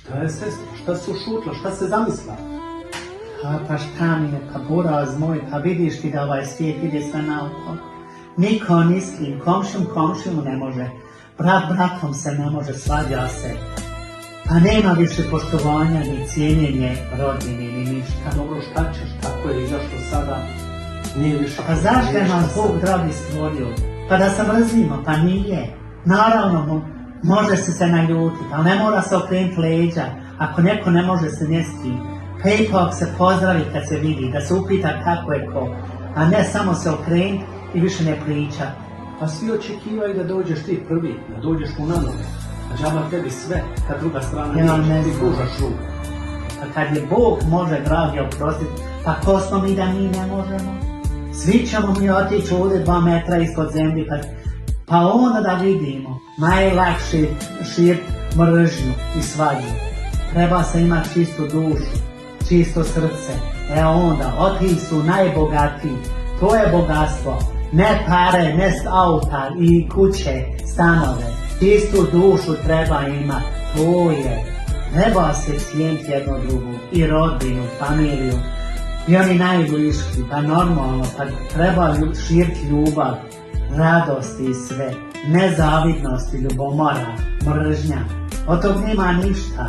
Šta je sestra? Šta se ušutla? Šta se zamisla? Pa šta mi je, pa buraz moj, pa vidiš ti da ovaj svijet ide sve naokolo. Niko ni s kim, komšiju ne može, brat bratom se ne može, svađa se. Pa nema više poštovanja ni cijenjenje rodine ni ništa. Dobro, šta ćeš? Tako je izašlo sada. Nije više... Pa zašto je nas Bog dragi stvorio? Pa da se mrzimo, pa nije. Naravno, može se naljutiti, ali ne mora se okrenuti leđa. Ako neko ne može se njesti, pa ipak se pozdravi kad se vidi, da se upita kako je ko, a ne samo se okrenuti i više ne priča. Pa svi očekivaju da dođeš ti prvi, da dođeš mu na noge. A džaba tebi sve, kad druga strana Ja ne ti znam. pružaš ruku. Pa kad je Bog može, dragi, oprostiti, pa ko smo mi da mi ne možemo? Svi ćemo mi otići ovdje 2 metra ispod zemlje, pa onda da vidimo. Najlakše širit mržnju i svađu. Treba se imati čistu dušu, čisto srce. Onda, oti su najbogatiji. To je bogatstvo. Ne pare, ne auta i kuće, stanove. Čistu dušu treba imati. To je. Treba se cijeniti jedno drugo. I rodbinu, familiju. I oni najbližki, pa normalno, pa treba širiti ljubav, radost i sve. Nezavidnost i ljubomora, mržnja. Od tog nema ništa.